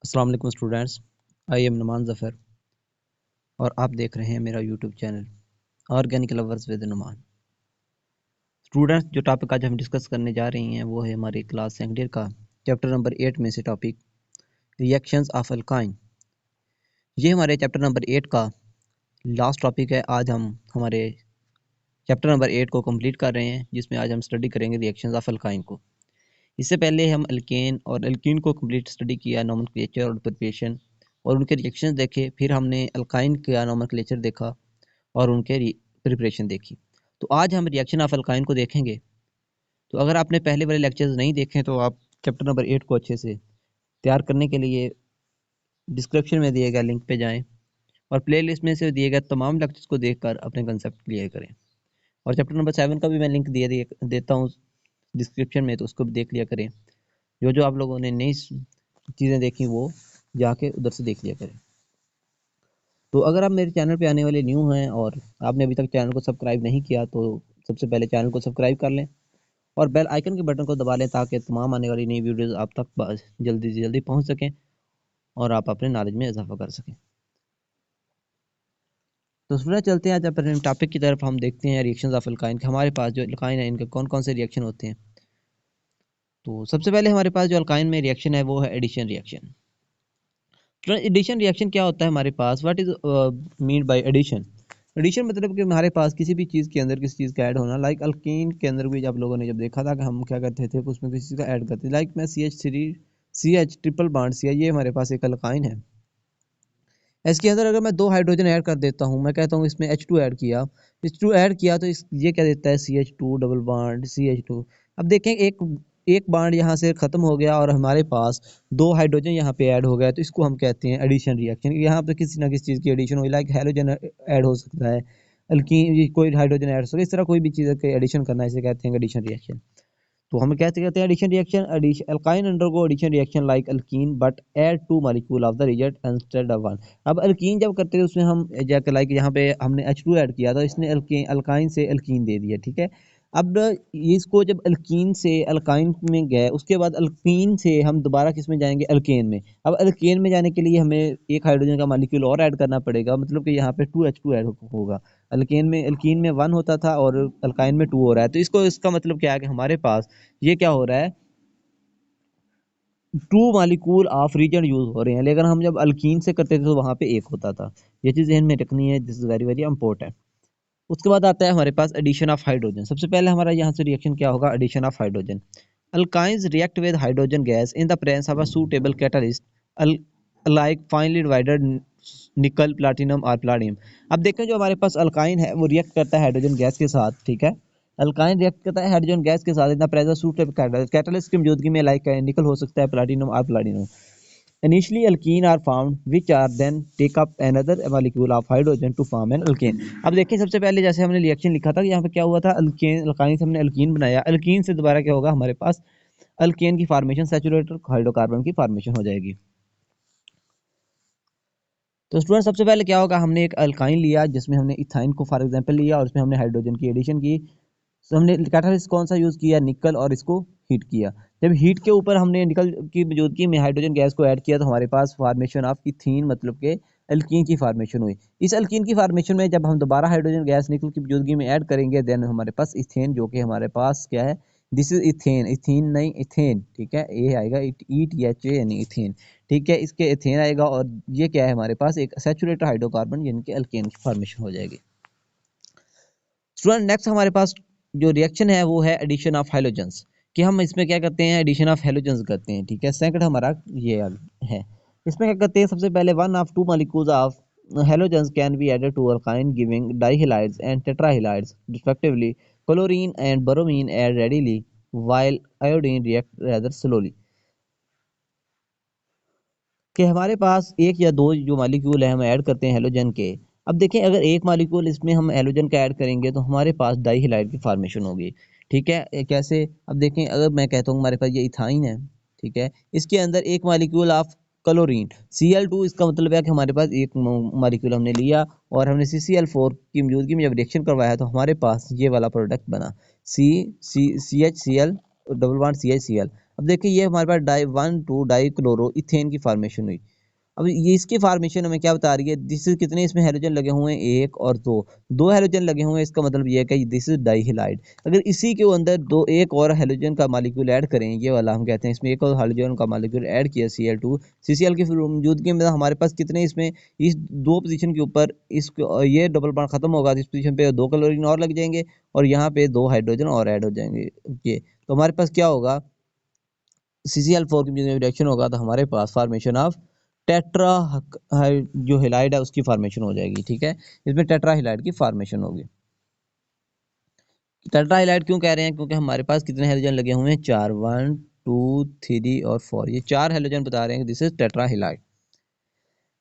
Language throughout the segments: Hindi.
अस्सलाम वालेकुम students, I am Numan Zafar और आप देख रहे हैं मेरा YouTube channel organic lovers with Numan. Students, जो टॉपिक आज हम डिस्कस करने जा रहे हैं वो है हमारी क्लास सेकंड ईयर का चैप्टर नंबर 8 में से टॉपिक रिएक्शंस ऑफ अल्काइन। ये हमारे चैप्टर नंबर 8 का लास्ट टॉपिक है। आज हम हमारे चैप्टर नंबर 8 को कंप्लीट कर रहे हैं, जिसमें आज हम स्टडी करेंगे रिएक्शंस ऑफ अल्काइन को। इससे पहले हम अल्केन और अल्कीन को कंप्लीट स्टडी किया, नोमेनक्लेचर और प्रिपरेशन और उनके रिएक्शंस देखे। फिर हमने अल्काइन का नोमेनक्लेचर देखा और उनके प्रिपरेशन देखी। तो आज हम रिएक्शन ऑफ अल्काइन को देखेंगे। तो अगर आपने पहले वाले लेक्चर्स नहीं देखे तो आप चैप्टर नंबर 8 को अच्छे से तैयार करने के लिए डिस्क्रिप्शन में दिए गए लिंक पे जाएं और प्लेलिस्ट में से दिए गए तमाम लेक्चर्स को देखकर अपने कंसेप्ट क्लियर करें। और चैप्टर नंबर 7 का भी मैं लिंक देता हूँ डिस्क्रिप्शन में, तो उसको भी देख लिया करें। जो जो आप लोगों ने नई चीज़ें देखी वो जाके उधर से देख लिया करें। तो अगर आप मेरे चैनल पे आने वाले न्यू हैं और आपने अभी तक चैनल को सब्सक्राइब नहीं किया तो सबसे पहले चैनल को सब्सक्राइब कर लें और बेल आइकन के बटन को दबा लें, ताकि तमाम आने वाली नई वीडियोस आप तक जल्दी से जल्दी पहुंच सकें और आप अपने नॉलेज में इजाफा कर सकें। तो स्टूडेंट, चलते हैं आज अपने टॉपिक की तरफ। हम देखते हैं रिएक्शंस ऑफ अल्काइन। हमारे पास जो अल्काइन है इनके कौन कौन से रिएक्शन होते हैं। तो सबसे पहले हमारे पास जो अल्काइन में रिएक्शन है वो है एडिशन रिएक्शन। एडिशन रिएक्शन क्या होता है हमारे पास? What is mean by addition? Addition मतलब कि हमारे पास किसी भी चीज़ के अंदर किसी चीज़ का ऐड होना। लाइक अल्कीन के अंदर भी आप लोगों ने जब देखा था कि हम क्या करते थे, उसमें किसी चीज़ का ऐड करते थे। लाइक मैं CH ट्रिपल बॉन्ड CH, ये हमारे पास एक अल्काइन है। इसके अंदर अगर मैं 2 हाइड्रोजन ऐड कर देता हूँ, मैं कहता हूँ इसमें H2 ऐड किया, H2 ऐड किया तो ये क्या देता है? CH2 double bond CH2। अब देखें, एक बॉन्ड यहाँ से खत्म हो गया और हमारे पास 2 हाइड्रोजन यहाँ पे ऐड हो गया, तो इसको हम कहते हैं एडिशन रिएक्शन। यहाँ पे किसी ना किसी चीज़ की एडिशन हुई, लाइक हेलोजन ऐड हो सकता है, अल्कीन कोई हाइड्रोजन ऐड हो सकता है, इस तरह कोई भी चीज़ का एडिशन करना, इसे कहते हैं एडिशन रिएक्शन। तो हम कैसे कहते हैं addition reaction? Alkyne undergo addition reaction like alkene but add 2 molecule of the reagent instead of 1। अब अल्कीन जब करते थे उसमें हम जैसे लाइक यहाँ पे हमने H2 ऐड किया, तो इसने अल्काइन से अल्कीन दे दिया, ठीक है। अब इसको जब अल्कीन से अल्काइन में गए, उसके बाद अल्कीन से हम दोबारा किस में जाएंगे? अल्केन में। अब अल्केन में जाने के लिए हमें एक हाइड्रोजन का मॉलिक्यूल और ऐड करना पड़ेगा, मतलब कि यहाँ पे 2H2 ऐड होगा। अल्कीन में 1 होता था और अल्काइन में 2 हो रहा है, तो इसका मतलब क्या है कि हमारे पास ये क्या हो रहा है? 2 मॉलिक्यूल ऑफ रीजन यूज हो रहे हैं। लेकिन हम जब अल्कीन से करते थे तो वहां पे 1 होता था। ये चीज़ ध्यान में रखनी है, this is very very important. उसके बाद आता है हमारे पास एडिशन ऑफ हाइड्रोजन। सबसे पहले हमारा यहाँ से रिएक्शन क्या होगा? Addition of hydrogen. Alkynes react with hydrogen gas in the presence of a suitable catalyst like finely divided nickel, platinum और प्लाटिनम। अब देखें, जो हमारे पास अल्काइन है वो रिएक्ट करता है हाइड्रोजन गैस के साथ, ठीक है। अल्काइन रिएक्ट करता है हाइड्रोजन गैस के साथ इन the presence suitable catalyst, catalyst की मौजूदगी में, लाइक निकल हो सकता है, प्लैटिनम और platinum. Initially, alkene are formed, which are then take up another molecule of hydrogen to form an alkane. अब देखिए, सबसे पहले जैसे हमने रिएक्शन लिखा था, यहाँ पे क्या हुआ था? अल्काइन से हमने अल्कीन बनाया, अल्कीन से दोबारा क्या होगा? हमारे पास अल्केन की फॉर्मेशन, सैचुरेटेड हाइड्रोकार्बन की फॉर्मेशन हो जाएगी। तो स्टूडेंट, सबसे पहले क्या होगा? हमने एक अल्काइन लिया जिसमें हमने इथाइन को फॉर एग्जांपल लिया और उसमें हमने हाइड्रोजन की एडिशन की। तो हमने कैटालिस्ट कौन सा यूज़ किया? निकल, और इसको हीट किया। जब हीट के ऊपर हमने निकल की मौजूदगी में हाइड्रोजन गैस को ऐड किया तो हमारे पास फॉर्मेशन ऑफ इथीन, मतलब के अल्कीन की फॉर्मेशन हुई। इस अल्कीन की फॉर्मेशन में जब हम दोबारा हाइड्रोजन गैस निकल की मौजूदगी में ऐड करेंगे, देन हमारे पास इथेन, जो कि हमारे पास क्या है? दिस इज इथेन, इथीन नहीं इथेन, ठीक है। ये आएगा ETHA यानी इथेन, ठीक है। इसके इथेन आएगा और ये क्या है? हमारे पास एक सैचुरेटेड हाइड्रोकार्बन यानी कि अल्केन की फॉर्मेशन हो जाएगी। स्टूडेंट, नेक्स्ट हमारे पास जो रिएक्शन है वो है एडिशन ऑफ हैलोजेंस, कि हम इसमें क्या करते हैं? एडिशन ऑफ हैलोजेंस करते हैं, ठीक है। सेकंड हमारा ये है। इसमें क्या करते हैं? सबसे पहले 1 of 2 molecules of halogens can be added to alkyne giving dihalides and tetrahalides respectively. Chlorine and bromine add readily while iodine react rather slowly। कि हमारे पास एक या दो जो मॉलिक्यूल है हम ऐड करते हैं हेलोजन के। अब देखें, अगर एक मॉलिक्यूल इसमें हम हेलोजन का ऐड करेंगे तो हमारे पास डाईहेलाइड की फॉर्मेशन होगी, ठीक है। कैसे? अब देखें, अगर मैं कहता हूँ हमारे पास ये इथाइन है, ठीक है, इसके अंदर एक मॉलिक्यूल ऑफ क्लोरीन Cl2, इसका मतलब है कि हमारे पास एक मॉलिक्यूल हमने लिया और हमने CCl4 की मौजूदगी में जब रिएक्शन करवाया तो हमारे पास ये वाला प्रोडक्ट बना CHCl डबल बॉन्ड CHCl। अब देखिए ये हमारे पास डाई 1,2 डाई क्लोरो इथेन की फॉर्मेशन हुई। अब ये इसकी फॉर्मेशन हमें क्या बता रही है, दिस इज कितने इसमें हैलोजन लगे हुए हैं, एक और दो, दो हैलोजन लगे हुए हैं, इसका मतलब ये है कि दिस इज डाईहेलाइड। अगर इसी के अंदर दो एक और हैलोजन का मॉलिक्यूल ऐड करें, ये वाला हम कहते हैं इसमें एक और हैलोजन का मॉलिक्यूल ऐड किया Cl2, CCl की मौजूदगी में हमारे पास कितने इसमें इस दो पोजीशन के ऊपर इस ये डबल बॉन्ड खत्म होगा, इस पोजीशन पे दो क्लोरीन और लग जाएंगे और यहाँ पे दो हाइड्रोजन और ऐड हो जाएंगे। ओके, तो हमारे पास क्या होगा, CCl4 की रिएक्शन होगा तो हमारे पास फॉर्मेशन ऑफ टेट्रा जो हेलाइड है उसकी फॉर्मेशन हो जाएगी। ठीक है, इसमें टेट्रा हेलाइड की फॉर्मेशन होगी। टेट्रा हेलाइड क्यों कह रहे हैं, क्योंकि हमारे पास कितने हेलोजन लगे हुए हैं, 4, 1, 2, 3 और 4, ये 4 हेलोजन बता रहे हैं this is tetra halide.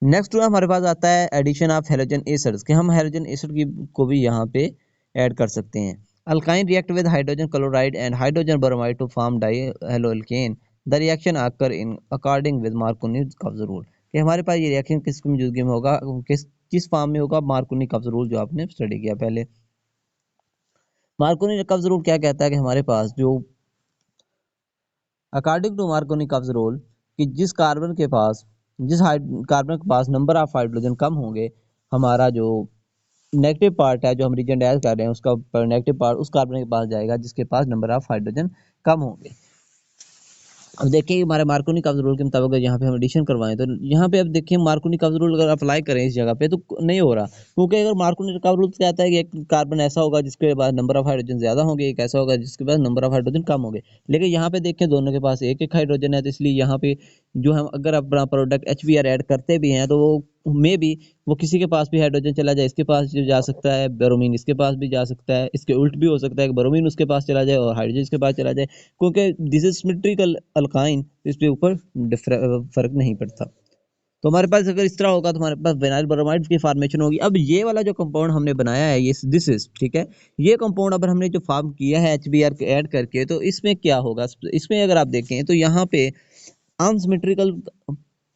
Next हमारे पास आता है एडिशन ऑफ हेलोजन एसिड्स, कि हम हेलोजन एसिड की को भी यहाँ पे ऐड कर सकते हैं। Alkyne react with hydrogen chloride and hydrogen bromide to form dihaloalkane, the reaction occur in according with Markovnikov's rule, कि हमारे पास ये रिएक्शन किस मौजूदगी में होगा, किस फॉर्म में होगा, मार्कोनी कब्ज रूल जो आपने स्टडी किया पहले। मार्कोनी कब्ज रूल क्या कहता है कि हमारे पास जो अकॉर्डिंग टू मार्कोनी कब्ज रूल, कि जिस कार्बन के पास कार्बन के पास नंबर ऑफ हाइड्रोजन कम होंगे, हमारा जो नेगेटिव पार्ट है जो हम रीजन डैश कर रहे हैं उसका नेगेटिव पार्ट उस कार्बन के पास जाएगा जिसके पास नंबर ऑफ हाइड्रोजन कम होंगे। अब देखिए हमारे मार्कोनी कब्ज रूल के मुताबिक यहाँ पे हम एडिशन करवाएं तो यहाँ पे अब देखिए मार्कोनी कब्ज रूल अगर अप्लाई करें इस जगह पे तो नहीं हो रहा, क्योंकि अगर मार्कोनी कब्ज रूल कहता है कि एक कार्बन ऐसा होगा जिसके पास नंबर ऑफ हाइड्रोजन ज्यादा होंगे, एक ऐसा होगा जिसके पास नंबर ऑफ हाइड्रोजन कम होंगे। लेकिन यहाँ पे देखें दोनों के पास एक एक हाइड्रोजन है, तो इसलिए यहाँ पे जो हम अगर अपना प्रोडक्ट HBr ऐड करते भी हैं तो वो मे भी वो किसी के पास भी हाइड्रोजन चला जाए, इसके पास जा सकता है, ब्रोमीन इसके पास भी जा सकता है, इसके उल्ट भी हो सकता है कि ब्रोमीन उसके पास चला जाए और हाइड्रोजन इसके पास चला जाए, क्योंकि दिस इज सिमेट्रिकल अल्काइन, इसके ऊपर फर्क नहीं पड़ता। तो हमारे पास अगर इस तरह होगा तो हमारे पास विनाइल ब्रोमाइड की फॉर्मेशन होगी। अब ये वाला जो कंपाउंड हमने बनाया है ये दिस इज ठीक है, ये कंपाउंड अगर हमने जो फॉर्म किया है HBr के ऐड करके, तो इसमें क्या होगा, इसमें अगर आप देखें तो यहाँ पे अनसिमेट्रिकल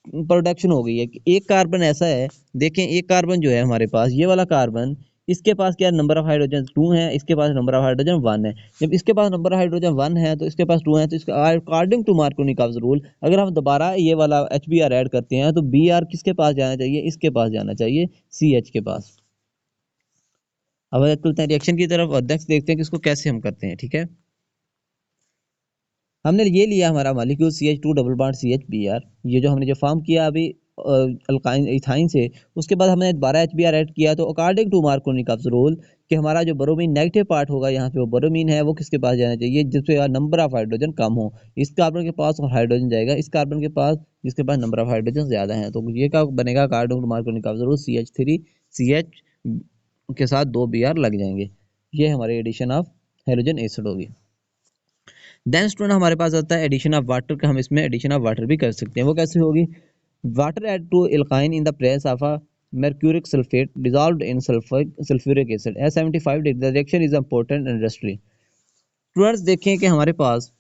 प्रोडक्शन हो गई है कि एक कार्बन ऐसा है, देखें एक कार्बन जो है हमारे पास ये वाला कार्बन, इसके पास क्या नंबर ऑफ हाइड्रोजन 2 है, इसके पास नंबर ऑफ हाइड्रोजन 1 है। जब इसके पास नंबर ऑफ हाइड्रोजन 1 है तो इसके पास 2 है, तो इसका अकॉर्डिंग टू मार्कोनी कब्ज रूल अगर हम दोबारा ये वाला HBr ऐड करते हैं तो Br किसके पास जाना चाहिए, इसके पास जाना चाहिए, CH के पास। अब चलते हैं रिएक्शन की तरफ और नेक्स्ट देखते हैं कि इसको कैसे हम करते हैं। ठीक है, हमने ये लिया हमारा molecule CH2 double bond CH ये जो हमने जो फॉर्म किया अभी अल्काइन इथाइन से, उसके बाद हमने 12 HBr ऐड किया, तो अकॉर्डिंग टू मार्कोनी कब्ज रूल कि हमारा जो ब्रोमीन नेगेटिव पार्ट होगा यहाँ पे वो ब्रोमीन है वो किसके पास जाना चाहिए, जिसपे नंबर ऑफ हाइड्रोजन कम हो, इस कार्बन के पास और हाइड्रोजन जाएगा इस कार्बन के पास जिसके पास नंबर ऑफ हाइड्रोजन ज्यादा है, तो ये क्या बनेगा, अकॉर्डिंग टू मार्कोनी कब्ज रूल CH3 CH के साथ 2 Br लग जाएंगे, ये हमारी एडिशन ऑफ हाइड्रोजन एसिड होगी। देन स्टूडेंट हमारे पास आता है एडिशन ऑफ वाटर का, हम इसमें एडिशन ऑफ वाटर भी कर सकते हैं, वो कैसे होगी, water add to alkyne in the presence of a mercuric sulfate dissolved in sulfuric acid at 75 degree, the reaction is important industry। Students देखें कि हमारे पास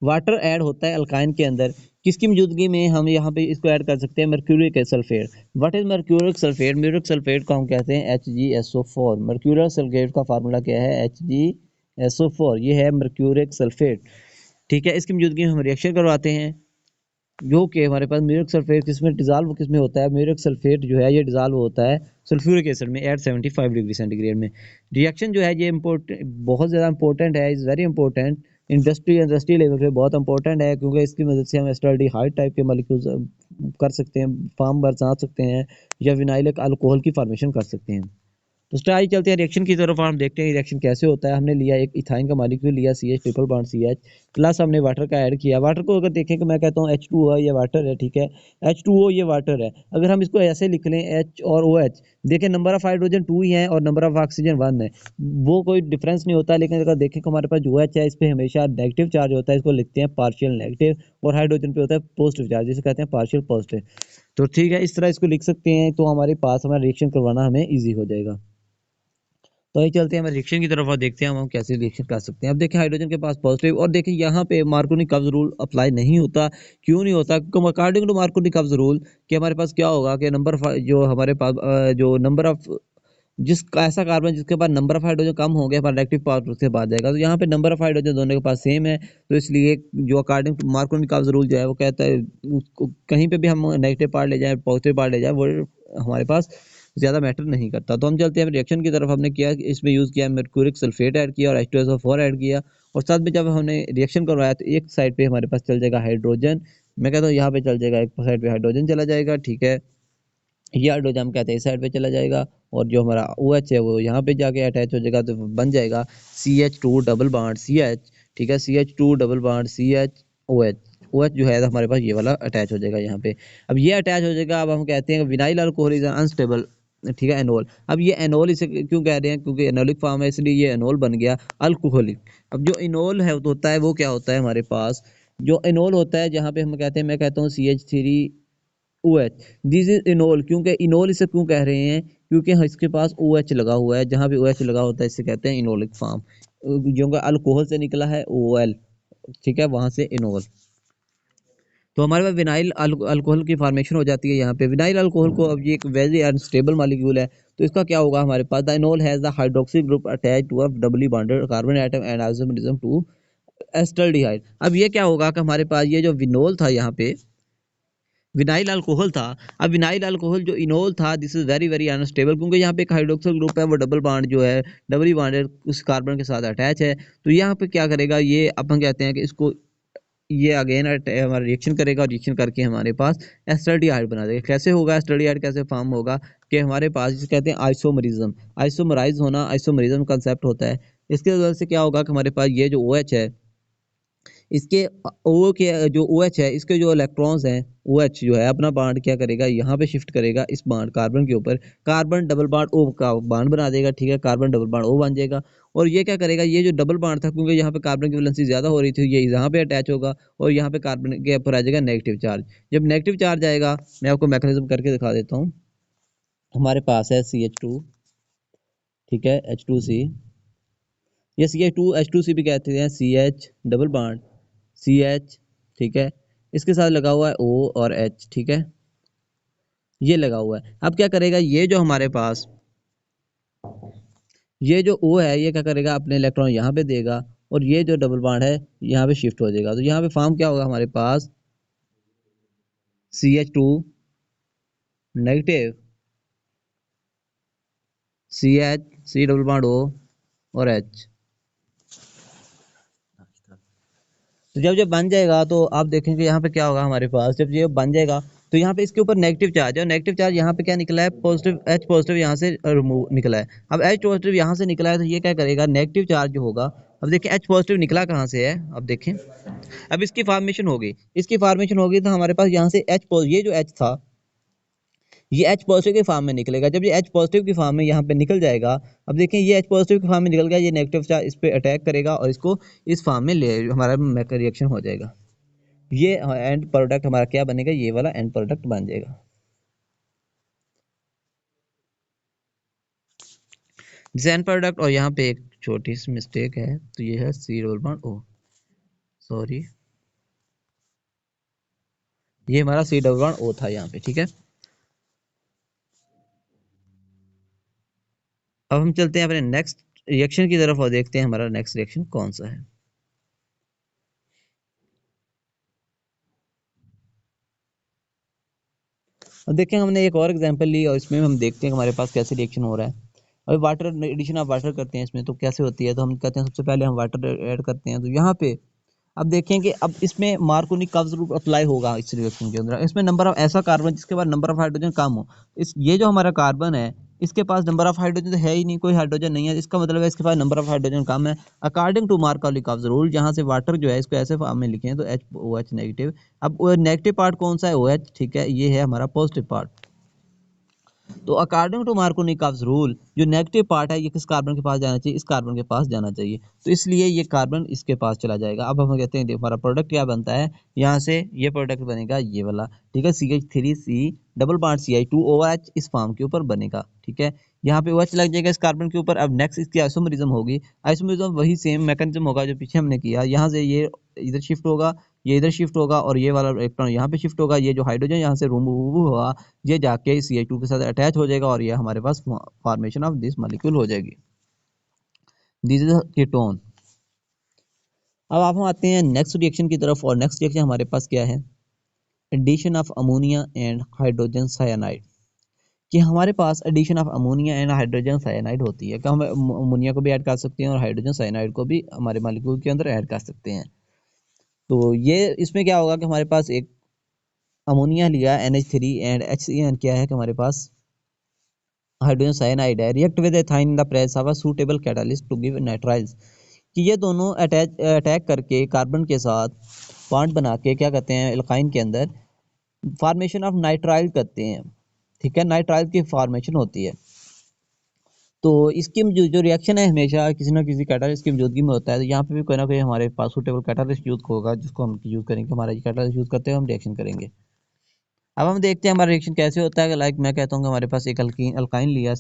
वाटर ऐड होता है अल्काइन के अंदर, किसकी मौजूदगी में, हम यहाँ पे इसको ऐड कर सकते हैं mercuric sulphate. What is mercuric sulphate, mercuric sulphate को हम कहते हैं HgSO4। मर्क्यूरिक सल्फेट का फार्मूला क्या है, HgSO4, ये है मर्क्यूरिक सल्फेट। ठीक है, इसकी मौजूदगी में हम रिएक्शन करवाते हैं, जो कि हमारे पास म्यूरिक सल्फेट किसमें डिजॉल्व किसमें होता है, म्यूरिक सल्फेट जो है ये डिजॉल्व होता है सल्फ्यूरिक एसिड में एट 75 डिग्री सेंटीग्रेड में। रिएक्शन जो है ये बहुत ज़्यादा इंपॉर्टेंट है, is very important, industry level पे बहुत इंपॉर्टेंट है, क्योंकि इसकी मदद से हम एस्टाल्डिहाइड टाइप के मॉलिक्यूल्स कर सकते हैं, फॉर्म बना सकते हैं, या विनाइलिक अल्कोहल की फॉर्मेशन कर सकते हैं। तो स्टाइल चलते हैं रिएक्शन की तरफ, हम देखते हैं रिएक्शन कैसे होता है। हमने लिया एक इथाइन का मॉलिक्यूल लिया CH triple bond CH, plus हमने वाटर का ऐड किया। वाटर को अगर देखें कि मैं कहता हूँ H2O ये वाटर है, ठीक है, H2O ये वाटर है, अगर हम इसको ऐसे लिख लें H और OH, देखें नंबर ऑफ हाइड्रोजन 2 ही है और नंबर ऑफ ऑक्सीजन 1 है, वो कोई डिफरेंस नहीं होता। लेकिन अगर देखें कि हमारे पास जो OH है इस पर हमेशा नेगेटिव चार्ज होता है, इसको लिखते हैं पार्शियल नेगेटिव, और हाइड्रोजन पे होता है पॉजिटिव चार्ज, जिसे कहते हैं पार्शियल पॉजिटिव। तो ठीक है, इस तरह इसको लिख सकते हैं, तो हमारे पास हमारा रिएक्शन करवाना हमें ईजी हो जाएगा। तो ये चलते हैं हमारे रिएक्शन की तरफ और देखते हैं हम कैसे रिएक्शन कर सकते हैं। अब देखिए हाइड्रोजन के पास पॉजिटिव, और देखिए यहाँ पे मार्कोनी कब्ज रूल अप्लाई नहीं होता, क्यों नहीं होता, क्योंकि अकॉर्डिंग टू मार्कोनी कब्ज रूल कि हमारे पास क्या होगा कि नंबर जो हमारे पास जो नंबर ऑफ जिसका ऐसा कार्बन जिसके पास नंबर ऑफ हाइड्रोजन कम हो गया पर रिएक्टिव पार्ट उसके पास जाएगा। तो यहाँ पे नंबर ऑफ हाइड्रोजन दोनों के पास सेम है, तो इसलिए जो अकॉर्डिंग टू मार्कोनी-काल्स रूल जो है वो कहता है उसको कहीं पे भी हम नेगेटिव पार्ट ले जाए पॉजिटिव पार्ट ले जाए वो हमारे पास ज़्यादा मैटर नहीं करता। तो हम चलते हैं रिएक्शन की तरफ। हमने किया इसमें यूज़ किया मर्क्यूरिक सल्फेट ऐड किया और H2SO4 ऐड किया, और साथ में जब हमने रिएक्शन करवाया तो एक साइड पे हमारे पास चल जाएगा हाइड्रोजन, मैं कहता हूँ यहाँ पे चल जाएगा एक साइड पे हाइड्रोजन चला जाएगा, ठीक है। ये हाइड्रोजन हम कहते हैं इस साइड पे चला जाएगा, और जो हमारा OH है वो यहाँ पे जाके अटैच हो जाएगा, तो बन जाएगा CH2 डबल बॉन्ड CH, ठीक है, CH2 double bond CH OH। OH जो है हमारे पास ये वाला अटैच हो जाएगा यहाँ पे। अब ये अटैच हो जाएगा, अब हम कहते हैं विनाइल अल्कोहल इज अनस्टेबल, ठीक है, एनोल। अब ये एनोल इसे क्यों कह रहे हैं, क्योंकि एनोलिक फॉर्म है इसलिए ये एनोल बन गया अल्कोहलिक। अब जो इनोल है होता है वो क्या होता है हमारे पास, जो इनोल होता है जहाँ पे हम कहते हैं, मैं कहता हूँ CH3 OH, this is enol. क्योंकि इनोल इसे क्यों कह रहे हैं, क्योंकि इसके पास OH लगा हुआ है, जहाँ पे OH लगा होता है इसे कहते हैं इनोलिक फॉर्म। जो कि अल्कोहल से निकला है OL, ठीक है, वहां से इनोल। तो हमारे पास विनाइल अल्कोहल की फॉर्मेशन हो जाती है यहाँ पे। विनाइल अल्कोहल को, अब ये एक वेरी अनस्टेबल मॉलिक्यूल है, तो इसका क्या होगा हमारे पास, the enol has the hydroxy group attached to a doubly bonded carbon atom and isomerism to acetaldehyde. अब ये क्या होगा कि हमारे पास ये जो विनोल था यहाँ पे विनाइल अल्कोहल था, अब विनाइल अल्कोहल जो इनोल था this is very very unstable, क्योंकि यहाँ पे एक हाइड्रोक्सिल ग्रुप है वो डबल बॉन्ड जो है डबली बॉन्डेड उस कार्बन के साथ अटैच है। तो यहाँ पे क्या करेगा ये, अपन कहते हैं कि इसको ये अगेन हमारा रिएक्शन करेगा, और रिएक्शन करके हमारे पास एस्टल्डिहाइड बना देगा। कैसे होगा एस्टल्डिहाइड, कैसे फॉर्म होगा कि हमारे पास जिसे कहते हैं आइसोमरिज्म, आइसोमराइज होना, आइसोमरिज्म कंसेप्ट होता है। इसके वजह से क्या होगा कि हमारे पास ये जो OH है इसके ओ के जो OH है इसके जो इलेक्ट्रॉन्स हैं, OH जो है अपना बॉन्ड क्या करेगा यहाँ पे शिफ्ट करेगा इस बॉन्ड कार्बन के ऊपर, कार्बन डबल बॉन्ड O का बॉन्ड बना देगा, ठीक है, कार्बन डबल बॉन्ड O बन जाएगा। और ये क्या करेगा, ये जो डबल बॉन्ड था क्योंकि यहाँ पे कार्बन की वैलेंसी ज्यादा हो रही थी, ये यहाँ पे अटैच होगा और यहाँ पे कार्बन के ऊपर आ जाएगा नेगेटिव चार्ज। जब नेगेटिव चार्ज आएगा, मैं आपको मैकेनिज्म करके दिखा देता हूँ। हमारे पास है CH2, ठीक है, H2C, ये CH2 H2C भी कहते हैं, CH डबल बॉन्ड CH, ठीक है, इसके साथ लगा हुआ है O और H, ठीक है, ये लगा हुआ है। अब क्या करेगा ये जो हमारे पास ये जो O है ये क्या करेगा अपने इलेक्ट्रॉन यहाँ पे देगा, और ये जो डबल बॉन्ड है यहाँ पे शिफ्ट हो जाएगा। तो यहाँ पे फॉर्म क्या होगा हमारे पास, CH2 negative CH C double bond O और H। तो जब बन जाएगा तो आप देखेंगे यहाँ पे क्या होगा हमारे पास, जब ये बन जाएगा तो यहाँ पे इसके ऊपर नेगेटिव चार्ज है, और नेगेटिव चार्ज यहाँ पे क्या निकला है, पॉजिटिव H पॉजिटिव यहाँ से रिमूव निकला है। अब H पॉजिटिव यहाँ से निकला है तो ये क्या करेगा, नेगेटिव चार्ज जो होगा, अब देखिए H पॉजिटिव निकला कहाँ से है, अब देखें, अब इसकी फॉर्मेशन होगी, इसकी फॉर्मेशन होगी तो हमारे पास यहाँ से ये जो H था ये H पॉजिटिव के फॉर्म में निकलेगा। जब ये H पॉजिटिव की फॉर्म में यहाँ पे निकल जाएगा, अब देखें ये H पॉजिटिव की फॉर्म में निकल गया, ये नेगेटिव चार्ज इस पे अटैक करेगा और इसको इस फॉर्म में ले हमारा रिएक्शन हो जाएगा। ये एंड प्रोडक्ट हमारा क्या बनेगा, ये वाला एंड प्रोडक्ट बन जाएगा। जैसे एंड प्रोडक्ट, और यहाँ पे एक छोटी सी मिस्टेक है, तो ये है C double bond O, sorry, ये हमारा C डबल बॉन्ड O था यहाँ पे, ठीक है। अब हम चलते हैं अपने नेक्स्ट रिएक्शन की तरफ और देखते हैं हमारा नेक्स्ट रिएक्शन कौन सा है। अब देखें हमने एक और एग्जांपल ली और इसमें हम देखते हैं हमारे पास कैसे रिएक्शन हो रहा है। अभी वाटर एडिशन ऑफ वाटर करते हैं इसमें, तो कैसे होती है, तो हम कहते हैं सबसे पहले हम वाटर ऐड करते हैं। तो यहाँ पे अब देखें कि अब इसमें मार्कोनी कर्व रूल अप्लाई होगा इस रिएक्शन के अंदर। इसमें नंबर ऑफ ऐसा कार्बन जिसके पास नंबर ऑफ हाइड्रोजन कम हो, इस ये जो हमारा कार्बन है इसके पास नंबर ऑफ हाइड्रोजन तो है ही नहीं, कोई हाइड्रोजन नहीं है, इसका मतलब है इसके पास नंबर ऑफ हाइड्रोजन कम है। According to Markovnikov rule, जहाँ से वाटर जो है इसको ऐसे फॉर्म में लिखे हैं, तो HOH नेगेटिव। अब नेगेटिव पार्ट कौन सा है, OH, ठीक है, ये है हमारा पॉजिटिव पार्ट। तो according to Markovnikov's rule जो नेगेटिव पार्ट है ये किस कार्बन के पास जाना चाहिए, इस कार्बन के पास जाना चाहिए, तो इसलिए ये कार्बन इसके पास चला जाएगा। अब हम कहते हैं देखो हमारा प्रोडक्ट क्या बनता है, यहाँ से ये प्रोडक्ट बनेगा ये वाला, ठीक है, CH3C double bond CH2 OH इस फॉर्म के ऊपर बनेगा, ठीक है। यहाँ पे OH लग जाएगा इस कार्बन के ऊपर। अब नेक्स्ट इसकी आइसोमरिज्म होगी, आइसोमरिज्म वही सेम मैकेनिज्म होगा जो पीछे हमने किया, यहाँ से ये इधर शिफ्ट होगा, ये इधर शिफ्ट होगा और ये वाला इलेक्ट्रॉन यहाँ पे शिफ्ट होगा। ये जो हाइड्रोजन यहाँ से रिमूव हुआ ये जाके CH2 के साथ अटैच हो जाएगा और ये हमारे पास फॉर्मेशन ऑफ दिस मॉलिक्यूल हो जाएगी। This is ketone. अब आप हम आते हैं नेक्स्ट रिएक्शन की तरफ और नेक्स्ट रिएक्शन हमारे पास क्या है, addition of ammonia and hydrogen cyanide. कि हमारे पास addition of ammonia and hydrogen cyanide होती है कि हम अमोनिया को भी ऐड कर सकते हैं और हाइड्रोजन साइनाइड को भी हमारे मॉलिक्यूल के अंदर ऐड कर सकते हैं। तो ये इसमें क्या होगा कि हमारे पास एक अमोनिया लिया NH3 एंड HCN क्या है कि हमारे पास हाइड्रोजन साइनाइड है, react with ethyne in the presence of a suitable catalyst to give nitriles. कि ये दोनों अटैक करके कार्बन के साथ बॉन्ड बना के क्या कहते हैं एल्काइन के अंदर फॉर्मेशन ऑफ नाइट्राइल करते हैं। ठीक है, नाइट्राइल की फॉर्मेशन होती है। तो इसकी जो रिएक्शन है हमेशा किसी ना किसी कैटालिस्ट की मौजूदगी में होता है। तो यहाँ पे भी कोई ना कोई हमारे पास सूटेबल कैटालिस्ट यूज होगा जिसको हम यूज करेंगे, हमारा कैटालिस्ट यूज करते हुए हम रिएक्शन करेंगे। अब हम देखते हैं हमारा रिएक्शन कैसे होता है। लाइक मैं कहता हूँ हमारे पास एक अल्काइन लिया,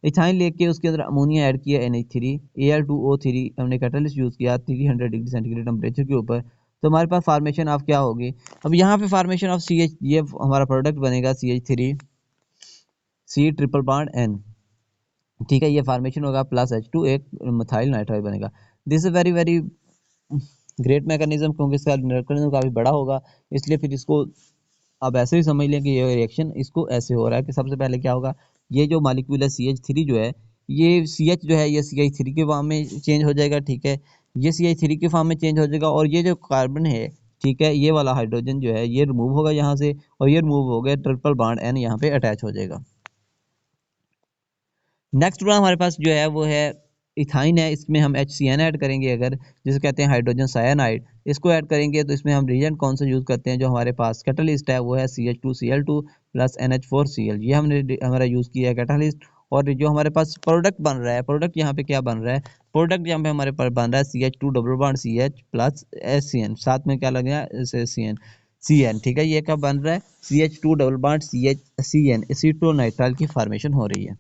इथाइन लेके उसके अंदर अमोनिया ऐड किया NH3 Al2O3 हमने कैटालिस्ट यूज किया 300 डिग्री सेंटीग्रेड टेम्परेचर के ऊपर। तो हमारे पास फार्मेशन ऑफ क्या होगी, अब यहाँ पे फार्मेशन ऑफ CH, ये हमारा प्रोडक्ट बनेगा CH3 C triple bond N। ठीक है, ये फार्मेशन होगा प्लस H2 एक मिथाइल नाइट्राइल बनेगा। This is very very great mechanism क्योंकि इसका मैकेनिज्म काफी बड़ा होगा, इसलिए फिर इसको आप ऐसे ही समझ लें कि ये रिएक्शन इसको ऐसे हो रहा है कि सबसे पहले क्या होगा, ये जो मॉलिक्यूल है CH3 जो है ये CH जो है ये CH3 के फॉर्म में चेंज हो जाएगा। ठीक है, ये CH3 के फॉर्म में चेंज हो जाएगा और ये जो कार्बन है, ठीक है, ये वाला हाइड्रोजन जो है ये रिमूव होगा यहाँ से और ये रिमूव हो गया, ट्रिपल बॉन्ड N यहाँ पे अटैच हो जाएगा। नेक्स्ट वन हमारे पास जो है वो है इथाइन है, इसमें हम HCN ऐड करेंगे अगर, जिसे कहते हैं हाइड्रोजन साइनाइड। इसको ऐड करेंगे तो इसमें हम रिएजेंट कौन सा यूज करते हैं, जो हमारे पास कैटलिस्ट है वो है CH2Cl2 प्लस NH4Cl, ये हमने हमारा यूज किया है कैटलिस्ट। और जो हमारे पास प्रोडक्ट बन रहा है, प्रोडक्ट यहाँ पे क्या बन रहा है, प्रोडक्ट यहाँ पे हमारे पास बन रहा है CH2 double bond CH plus HCN, साथ में क्या लगेगा CN। ठीक है, ये क्या बन रहा है CH2 double bond CN, acetonitrile की फॉर्मेशन हो रही है।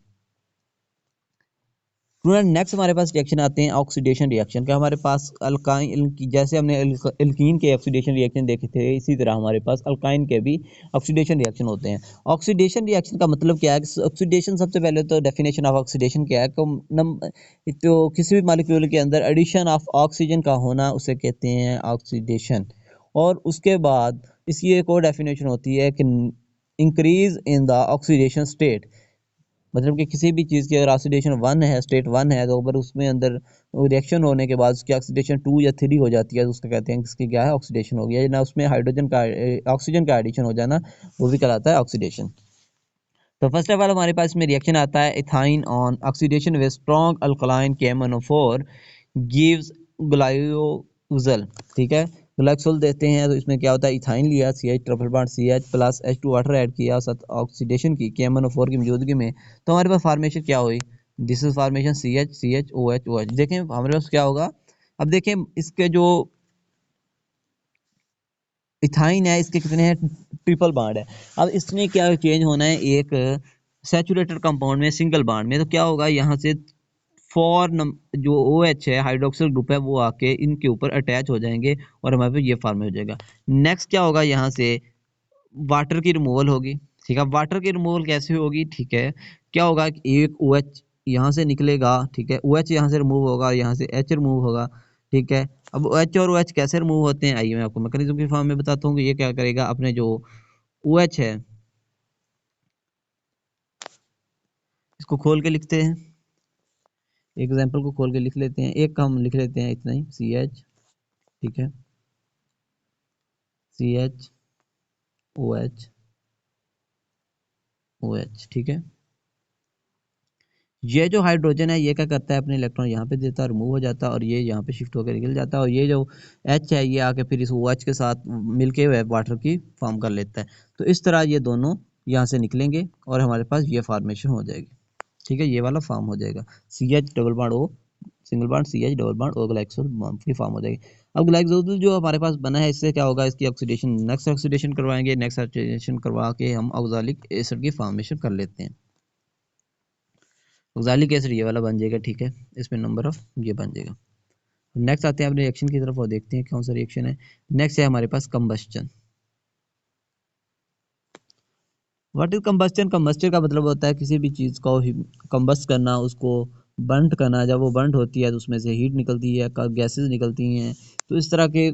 नेक्स्ट हमारे पास रिएक्शन आते हैं ऑक्सीडेशन रिएक्शन का। हमारे पास अल्काइन, जैसे हमने एल्कीन के ऑक्सीडेशन रिएक्शन देखे थे, इसी तरह हमारे पास अल्काइन के भी ऑक्सीडेशन रिएक्शन होते हैं। ऑक्सीडेशन रिएक्शन का मतलब क्या है, ऑक्सीडेशन सबसे पहले तो डेफिनेशन ऑफ ऑक्सीडेशन क्या है, तो किसी भी मॉलिक्यूल के अंदर एडिशन ऑफ ऑक्सीजन का होना उसे कहते हैं ऑक्सीडेशन। और उसके बाद इसकी एक और डेफिनेशन होती है कि increase in the oxidation state, मतलब कि किसी भी चीज़ की अगर ऑक्सीडेशन 1 है, स्टेट 1 है, तो अगर उसमें अंदर रिएक्शन होने के बाद उसकी ऑक्सीडेशन 2 या 3 हो जाती है तो उसका कहते हैं कि इसकी क्या है ऑक्सीडेशन हो गया, ना उसमें हाइड्रोजन का ऑक्सीजन का एडिशन हो जाना वो भी कहलाता है ऑक्सीडेशन। तो फर्स्ट ऑफ ऑल हमारे पास इसमें रिएक्शन आता है ethyne on oxidation with strong alkaline KMnO4 gives glyoxal. ठीक है, ग्लाइकोजल देते हैं तो इसमें क्या होता है, इथाइन लिया CH triple bond CH plus H2 water add किया, साथ ऑक्सीडेशन की KMnO4 की मौजूदगी में, तो हमारे पास फार्मेशन क्या हुई, this is formation CH OH। देखें हमारे पास क्या होगा, अब देखें इसके जो इथाइन है इसके कितने हैं, ट्रिपल बॉन्ड है। अब इसमें क्या चेंज होना है, एक सैचुरेटेड कंपाउंड में सिंगल बॉन्ड में, तो क्या होगा यहाँ से जो OH है हाइड्रोक्सिल ग्रुप है वो आके इनके ऊपर अटैच हो जाएंगे और हमारे पे ये फॉर्म हो जाएगा। नेक्स्ट क्या होगा, यहाँ से वाटर की रिमूवल होगी। ठीक है, वाटर की रिमूवल कैसे होगी, ठीक है, क्या होगा एक OH यहाँ से निकलेगा, ठीक है, OH यहाँ से रिमूव होगा, यहाँ से H रिमूव होगा। ठीक है, अब OH और OH कैसे रिमूव होते हैं, आइए मैं आपको मैकेनिज्म की फॉर्म में बताता हूँ कि ये क्या करेगा, अपने जो OH है इसको खोल के लिखते हैं, एग्जाम्पल को खोल के लिख लेते हैं, एक का हम लिख लेते हैं इतना ही CH। ठीक है, CH OH OH। ठीक है, ये जो हाइड्रोजन है ये क्या करता है, अपने इलेक्ट्रॉन यहाँ पे देता है, रिमूव हो जाता है और ये यहाँ पे शिफ्ट होकर निकल जाता है, और ये जो H है ये आके फिर इस OH के साथ मिलके वाटर की फॉर्म कर लेता है। तो इस तरह ये दोनों यहाँ से निकलेंगे और हमारे पास ये फॉर्मेशन हो जाएगी। ठीक है, ये वाला फॉर्म हो जाएगा CH double bond O single bond CH double bond O glycol की फॉर्म हो जाएगी। अब ग्लाइकोल जो हमारे पास बना है इससे क्या होगा, इसकी ऑक्सीडेशन नेक्स्ट ऑक्सीडेशन करवाएंगे, नेक्स्ट ऑक्सीडेशन करवा के हम ऑक्सैलिक एसिड की फॉर्मेशन कर लेते हैं। ऑक्सैलिक एसिड ये वाला बन जाएगा। ठीक है, इसमें नंबर ऑफ ये बन जाएगा, नेक्स्ट आते हैं अपने रिएक्शन की तरफ और देखते हैं कौन सा रिएक्शन है। नेक्स्ट है हमारे पास combustion. What is combustion? Combustion का मतलब होता है किसी भी चीज़ को कंबस्ट करना, उसको बर्न करना। जब वो बर्न होती है तो उसमें से हीट निकलती है, गैसेस निकलती हैं। तो इस तरह के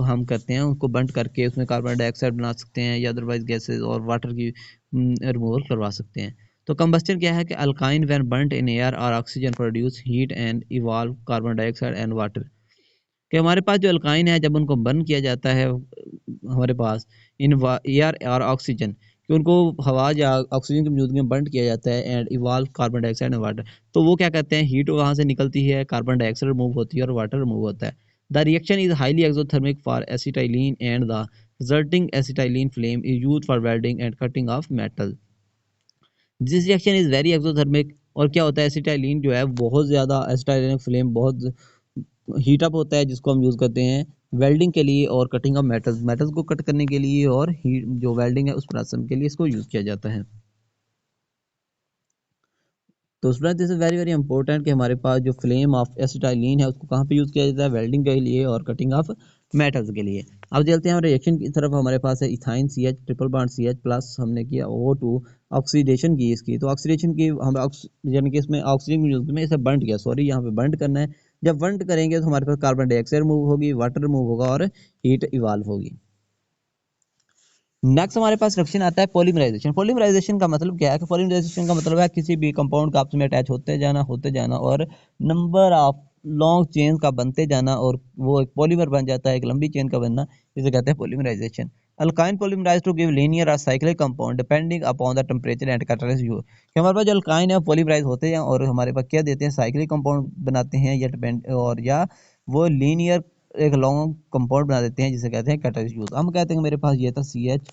हम करते हैं, उनको बर्न करके उसमें कार्बन डाइऑक्साइड बना सकते हैं या अदरवाइज गैसेस और वाटर की रिमूवल करवा सकते हैं। तो कंबस्टन क्या है कि alkyne when burned in air और oxygen produce heat and evolve carbon dioxide and water. कि हमारे पास जो अल्काइन है जब उनको बर्न किया जाता है हमारे पास इन एयर और ऑक्सीजन, कि उनको हवा या ऑक्सीजन की मौजूदगी में बर्न किया जाता है and evolve carbon dioxide and water. तो वो क्या कहते हैं, हीट वहाँ से निकलती है, कार्बन डाइऑक्साइड रिमूव होती है और वाटर रिमूव होता है। The reaction is highly exothermic for acetylene and the resulting acetylene flame is used for welding and cutting of metal. This reaction is very exothermic. और क्या होता है, एसिटाइलिन जो है बहुत ज़्यादा, एसिटाइलिन फ्लेम बहुत हीट अप होता है, जिसको हम यूज़ करते हैं वेल्डिंग के लिए और कटिंग ऑफ मेटल्स, मेटल्स को कट करने के लिए, और हीट जो वेल्डिंग है उस प्रोसेस के लिए इसको यूज़ किया जाता है। तो student this is very very important कि हमारे पास जो फ्लेम ऑफ एसिटाइलिन है उसको कहाँ पे यूज़ किया जाता है, वेल्डिंग के लिए और कटिंग ऑफ मेटल्स के लिए। अब चलते हैं रिएक्शन की तरफ। हमारे पास है ethyne CH triple bond CH plus, हमने किया O2 ऑक्सीडेशन की इसकी। तो ऑक्सीडेशन की हम यानी कि इसमें ऑक्सीजन की यूज़ में इसे बर्न किया, सॉरी यहाँ पे बर्न करना है। जब बर्न करेंगे तो हमारे पास कार्बन डाइऑक्साइड रिमूव होगी, वाटर रिमूव होगा और हीट इवाल्व होगी। नेक्स्ट हमारे पास रिएक्शन आता है पॉलीमराइजेशन। पॉलीमराइजेशन का मतलब क्या है कि पॉलीमराइजेशन का मतलब है किसी भी कंपाउंड का आपस में अटैच होते जाना और नंबर ऑफ लॉन्ग चेन का बनते जाना, और वो एक पॉलीमर बन जाता है, एक लंबी चेन का बनना, इसे कहते हैं polymerization. Alkyne polymerize to give linear और cyclic compound depending upon the temperature and catalyst used. कि हमारे पास जो अल्काइन है पॉलीमराइज होते हैं और हमारे पास क्या देते हैं, साइक्लिक कंपाउंड बनाते हैं या डिपेंड और या वो लीनियर एक लॉन्ग कंपाउंड बना देते हैं जिसे कहते हैं कैटालिस्ट यूज। हम कहते हैं मेरे पास ये था CH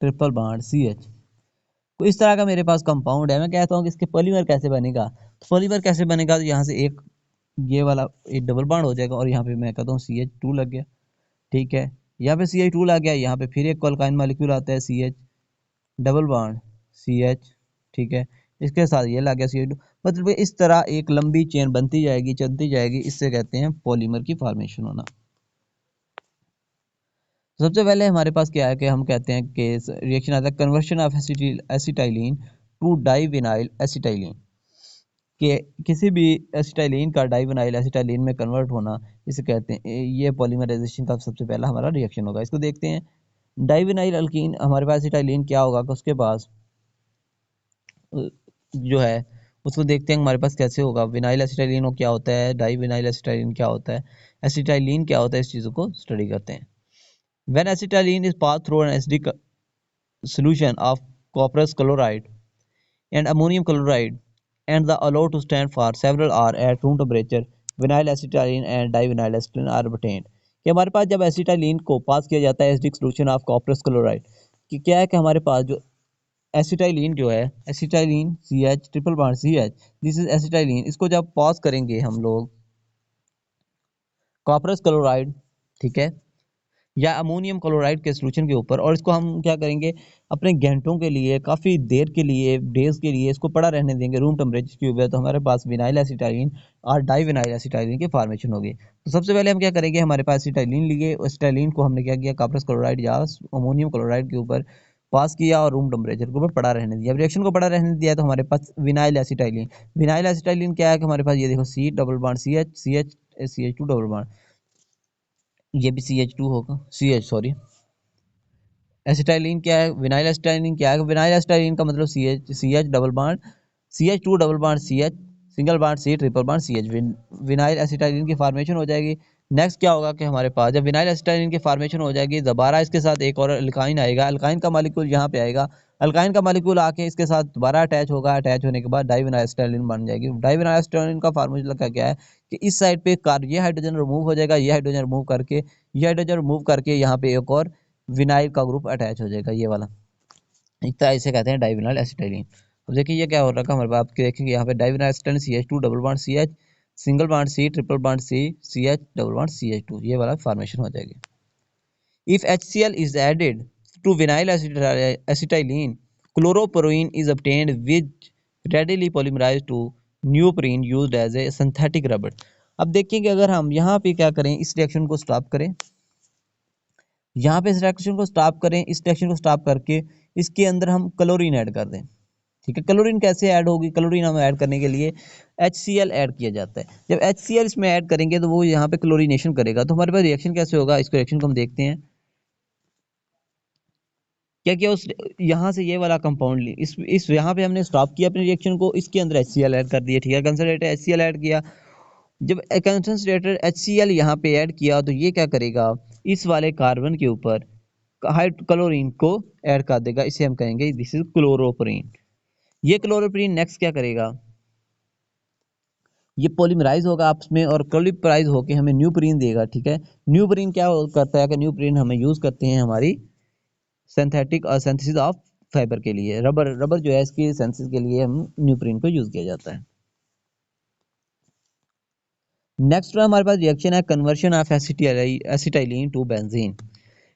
ट्रिपल बॉन्ड CH। तो इस तरह का मेरे पास कंपाउंड है। मैं कहता हूँ कि इसके पॉलीमर कैसे बनेगा। तो पॉलीमर कैसे बनेगा, तो यहाँ से एक ये वाला एक डबल बॉन्ड हो जाएगा और यहाँ पे मैं कहता हूँ CH2 लग गया, ठीक है। यहाँ पे CH2 लग गया, यहाँ पे फिर एक अल्काइन मॉलिक्यूल आता है CH डबल बॉन्ड CH, ठीक है। इसके साथ ये लग गया CH2। मतलब इस तरह एक लंबी चेन बनती जाएगी, चलती जाएगी, इससे कहते हैं पॉलीमर की फॉर्मेशन होना। सबसे पहले हमारे पास क्या है कि हम कहते हैं कि रिएक्शन आता है conversion of acetylene to divinyl acetylene. कि किसी भी एसिटाइलिन का डाइविनाइल एसिटाइलिन में कन्वर्ट होना, इसे कहते हैं, ये पॉलीमराइजेशन का सबसे पहला हमारा रिएक्शन होगा। इसको देखते हैं। डाइविनाइल अल्कीन, हमारे पास एसिटाइलिन क्या होगा कि उसके पास जो है उसको देखते हैं हमारे पास कैसे होगा। विनाइल एसिटाइलिन क्या होता है, डाइविनाइल एसिटाइलिन क्या होता है, एसिटाइलिन क्या होता है, इस चीज़ों को स्टडी करते हैं। When acetylene is passed through an acidic solution of copper chloride and ammonium chloride and the allowed to stand for several hours at room temperature, vinyl acetylene and divinyl acetylene are obtained। कि हमारे पास जब एसिटाइलिन को पास किया जाता है एसिडिक सोल्यूशन ऑफ कॉपरस क्लोराइड, कि क्या है कि हमारे पास जो एसिटाइलिन जो है, acetylene CH triple bond CH, this is acetylene, इसको जब पास करेंगे हम लोग कॉपरस क्लोराइड, ठीक है, या अमोनियम क्लोराइड के सोल्यूशन के ऊपर, और इसको हम क्या करेंगे, अपने घंटों के लिए, काफ़ी देर के लिए, डेज के लिए इसको पड़ा रहने देंगे रूम टेम्परेचर के ऊपर, तो हमारे पास विनाइल एसिटाइलिन और डाइविनाइल एसिटाइलिन की फॉर्मेशन होगी। तो सबसे पहले हम क्या करेंगे, हमारे पास एसिटाइलिन लिए, एसिटाइलिन को हमने क्या किया, कॉपरस क्लोराइड या अमोनियम क्लोराइड के ऊपर पास किया और रूम टेम्परेचर के ऊपर पड़ा रहने दिया। रिएक्शन को पड़ा रहने दिया तो हमारे पास विनाइल एसिटाइलिन, विनाइल एसिटाइलिन क्या है कि हमारे पास ये देखो C double bond CH2 double bond, ये भी CH2 होगा, CH सॉरी। एसिटाइलिन क्या है, विनाइल एसिटाइलिन क्या है, विनाइल एसिटाइलिन का मतलब CH double bond CH2 double bond CH single bond C triple bond CH, vinyl acetylene की फॉर्मेशन हो जाएगी। नेक्स्ट क्या होगा कि हमारे पास जब विनाइल एसिटाइलिन की फॉर्मेशन हो जाएगी, दोबारा इसके साथ एक और अल्काइन आएगा, अल्काइन का मॉलिक्यूल यहाँ पे आएगा, अल्काइन का मॉलिक्यूल आके इसके साथ दोबारा अटैच होगा, अटैच होने के बाद डाइविनाइल एसिटाइलिन बन जाएगी। डाइविनाइल एसिटाइलिन का फार्मूला क्या है कि इस साइड पे ये हाइड्रोजन रिमूव हो जाएगा, ये हाइड्रोजन रिमूव करके यहाँ पे एक और विनाइल का ग्रुप अटैच हो जाएगा, ये वाला, एक तरह इसे कहते हैं डाइविनाइल एसिटाइलिन। अब देखिए ये क्या हो रहा है हमारे पास, आप देखेंगे यहाँ पे divinyl acetylene CH2 double bond CH single bond C triple bond C CH double bond CH2, ये वाला फॉर्मेशन हो जाएगी। If HCl is added to vinyl acetylene, chloroporine is obtained which readily polymerized to neoprene used as a synthetic rubber. अब देखिए कि अगर हम यहाँ पे क्या करें, इस रिएक्शन को स्टॉप करें, यहाँ पे इस रिएक्शन को स्टॉप करें, इस रिएक्शन को स्टॉप करके इसके अंदर हम क्लोरीन ऐड कर दें। ठीक है, क्लोरीन कैसे ऐड होगी? क्लोरीन हमें ऐड करने के लिए HCl ऐड किया जाता है। जब HCl इसमें ऐड करेंगे तो वो यहाँ पे क्लोरीनेशन करेगा, तो हमारे पास रिएक्शन कैसे होगा, इसको रिएक्शन को हम देखते हैं। क्या किया उस यहाँ से ये वाला कंपाउंड ली, इस यहाँ पे हमने स्टॉप किया अपने रिएक्शन को, इसके अंदर HCl ऐड कर दिया। ठीक है, कंसंट्रेटेड HCl ऐड किया। जब कंसंट्रेटेड HCl यहाँ पे ऐड किया तो ये क्या करेगा, इस वाले कार्बन के ऊपर क्लोरीन को ऐड कर देगा। इसे हम कहेंगे दिस इज क्लोरोप्रीन। ये क्लोरोप्रीन नेक्स्ट क्या करेगा, ये पॉलीमराइज होगा आपस में और क्लोरीपराइज होके हमें न्यूप्रीन देगा। ठीक है, न्यूप्रीन क्या करता है कि न्यूप्रीन हमें यूज करते हैं हमारी सिंथेटिक और सिंथेसिस ऑफ फाइबर के लिए। रबर जो है इसकी सिंथेसिस के लिए हम न्यूप्रीन को यूज किया जाता है। नेक्स्ट हमारे पास रिएक्शन है conversion of acetylene to benzene.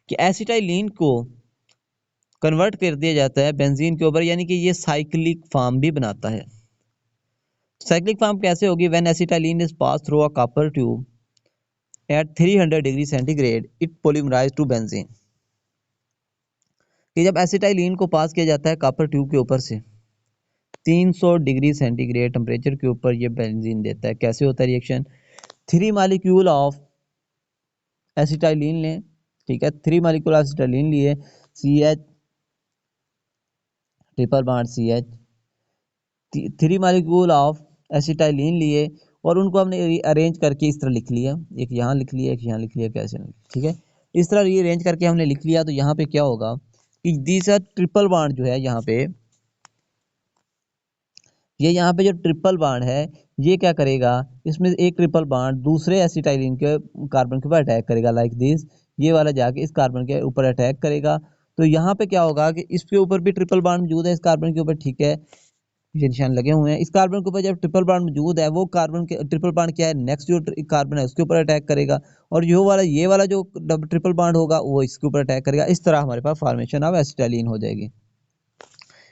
कि एसिटाइलिन को कन्वर्ट कर दिया जाता है बेंजीन के ऊपर, यानी कि ये साइक्लिक फॉर्म भी बनाता है। साइक्लिक फॉर्म कैसे होगी, when acetylene is pass through a copper tube at 300 degree centigrade it polymerize to benzene. कि जब एसिटाइलिन को पास किया जाता है कॉपर ट्यूब के ऊपर से 300 डिग्री सेंटीग्रेड टेम्परेचर के ऊपर, ये बेंजीन देता है। कैसे होता है रिएक्शन, 3 मॉलिक्यूल ऑफ एसिटाइलिन लें। ठीक है, 3 मॉलिक्यूल ऑफ एसिटाइलिन लिए, CH triple bond CH, 3 molecule of acetylene लिए और उनको हमने अरेंज करके इस तरह लिख लिया, एक यहाँ लिख लिया, एक यहाँ लिख लिया, कैसे। ठीक है, इस तरह रीअरेंज करके हमने लिख लिया। तो यहाँ पे क्या होगा कि दिस ट्रिपल बॉन्ड जो है यहाँ पे, ये यहाँ पे जो ट्रिपल बॉन्ड है ये क्या करेगा, इसमें एक ट्रिपल बॉन्ड दूसरे एसिटाइलिन के कार्बन के ऊपर अटैक करेगा लाइक दिस। ये वाला जाके इस कार्बन के ऊपर अटैक करेगा। तो यहाँ पे क्या होगा कि इसके ऊपर भी ट्रिपल बॉन्ड मौजूद है इस कार्बन के ऊपर। ठीक है, ये निशान लगे हुए हैं। इस कार्बन के ऊपर जब ट्रिपल बॉन्ड मौजूद है, वो कार्बन के ट्रिपल बॉन्ड क्या है, नेक्स्ट जो कार्बन है उसके ऊपर अटैक करेगा, और ये वाला जो ट्रिपल बॉन्ड होगा वो इसके ऊपर अटैक करेगा। इस तरह हमारे पास फॉर्मेशन ऑफ एसिटाइलिन हो जाएगी।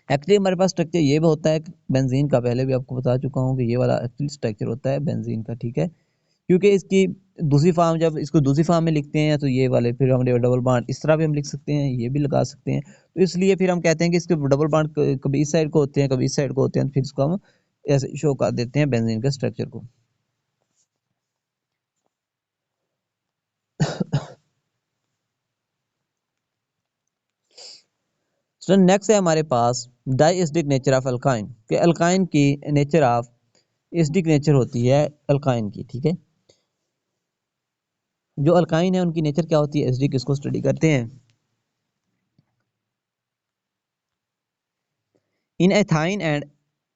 एक्चुअली हमारे पास स्ट्रक्चर ये भी होता है बेंजीन का, पहले भी आपको बता चुका हूँ कि ये वाला एक्चुअली स्ट्रक्चर होता है बेंजीन का। ठीक है, क्योंकि इसकी दूसरी फॉर्म, जब इसको दूसरी फॉर्म में लिखते हैं तो ये वाले फिर हम डबल बॉन्ड इस तरह भी हम लिख सकते हैं, ये भी लगा सकते हैं। तो इसलिए फिर हम कहते हैं कि इसके डबल बॉन्ड कभी इस साइड को होते हैं, कभी इस साइड को होते हैं, फिर इसको हम ऐसे शो कर देते हैं बेंजीन के स्ट्रक्चर को। तो नेक्स्ट है हमारे पास डाइएसिडिक नेचर ऑफ अल्काइन। कि अल्काइन की नेचर ऑफ एसिडिक नेचर होती है अल्काइन की। ठीक है, जो अल्काइन है उनकी नेचर क्या होती है एसिडिक, इसको स्टडी करते हैं। In ethyne and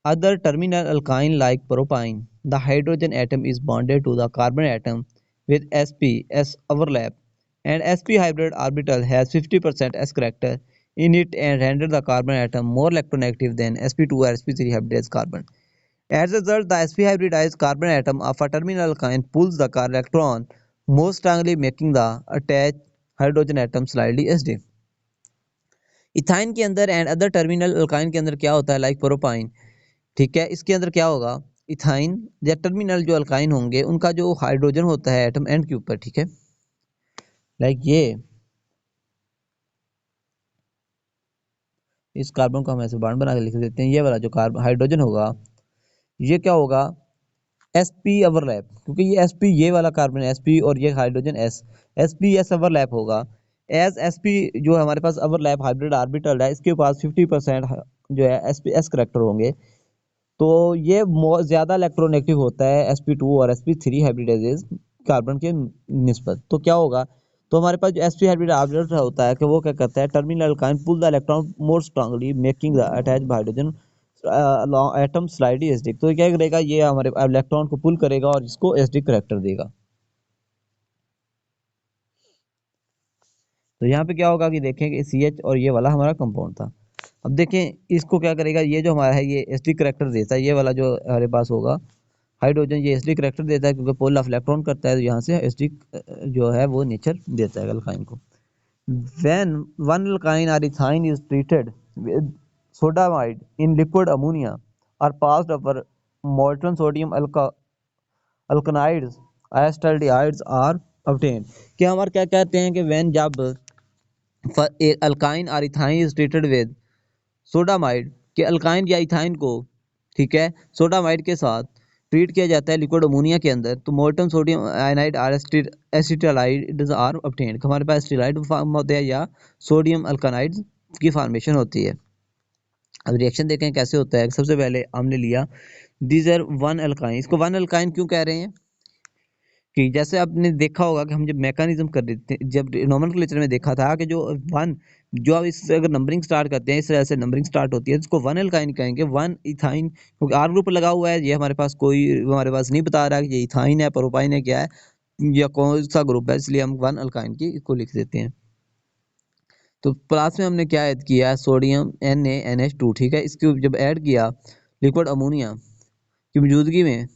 other terminal alkyne like propyne, the hydrogen atom is bonded to the carbon atom with sp s overlap, and sp hybrid orbital has 50% s character in it and render the carbon atom more electronegative than sp2 or sp3 hybridized carbon. As a result, the sp hybridized carbon atom of a terminal alkyne pulls the car electron more strongly, making the attached hydrogen atom slightly acidic. Ethyne के अंदर एंड अदर टर्मिनल अल्काइन के अंदर क्या होता है लाइक प्रोपाइन। ठीक है, इसके अंदर क्या होगा, इथाइन या टर्मिनल जो अल्काइन होंगे उनका जो हाइड्रोजन होता है एटम एंड के ऊपर। ठीक है, लाइक ये इस कार्बन को हम ऐसे बॉन्ड बना के लिख देते हैं। ये वाला जो कार्बन हाइड्रोजन होगा ये क्या होगा, sp ओवरलैप, क्योंकि ये sp ये वाला कार्बन sp और ये हाइड्रोजन sp s ओवरलैप होगा। एज sp जो हमारे पास ओवरलैप हाइब्रिड ऑर्बिटल है, इसके पास 50% जो है sp s करेक्टर होंगे, तो ये ज्यादा इलेक्ट्रोनेगेटिव होता है sp2 और sp3 हाइब्रिडाइजेज कार्बन के निस्बत। तो क्या होगा, तो हमारे पास जो sp हाइब्रिड ऑर्बिटल होता है कि वो क्या करता है, terminal alkyne pull the electron more strongly making the attached hydrogen atom slightly acidic. तो क्या करेगा, ये हमारे इलेक्ट्रॉन को पुल करेगा और इसको एसिडिक करेक्टर देगा। तो यहाँ पे क्या होगा कि देखें कि CH और ये वाला हमारा कंपाउंड था। अब देखें इसको क्या करेगा, ये जो हमारा है ये एसिडिक करेक्टर देता है। ये वाला जो हमारे पास होगा हाइड्रोजन ये एसिडिक करेक्टर देता है क्योंकि पोल ऑफ इलेक्ट्रॉन करता है, तो यहाँ से एसिडिक जो है वो नेचर देता है अल्काइन को। व्हेन वन अल्काइन और ethyne is treated with sodamide in liquid ammonia और passed over molten sodium alkanides acetaldehydes are obtained। कि हमारे क्या कहते हैं कि when जब अल्काइन और ethyne is treated with sodamide के अल्काइन या इथाइन को, ठीक है, सोडामाइड के साथ ट्रीट किया जाता है लिक्विड अमोनिया के अंदर, तो मोल्टन सोडियम आयनाइड और एसिटाइड्स आर ऑब्टेन्ड। हमारे पास एसिटाइड फॉर्म होते हैं या सोडियम अल्कानाइड्स की फॉर्मेशन होती है। अब रिएक्शन देखें कैसे होता है। सबसे पहले हमने लिया दीज आर वन अल्काइन। इसको वन अल्काइन क्यों कह रहे हैं कि जैसे आपने देखा होगा कि हम जब मैकेनिज्म कर रहे थे, जब नोमेनक्लेचर में देखा था कि जो वन, जो अब इससे अगर नंबरिंग स्टार्ट करते हैं इस तरह से नंबरिंग स्टार्ट होती है, इसको वन एल्काइन कहेंगे। वन इथाइन, क्योंकि आर ग्रुप लगा हुआ है, ये हमारे पास कोई हमारे पास नहीं बता रहा कि ये इथाइन है, प्रोपाइन है, क्या है या कौन सा ग्रुप है, इसलिए हम वन अल्काइन की इसको लिख देते हैं। तो प्लस में हमने क्या ऐड किया, सोडियम NaNH2, ठीक है। इसको जब ऐड किया लिक्विड अमोनिया की मौजूदगी में,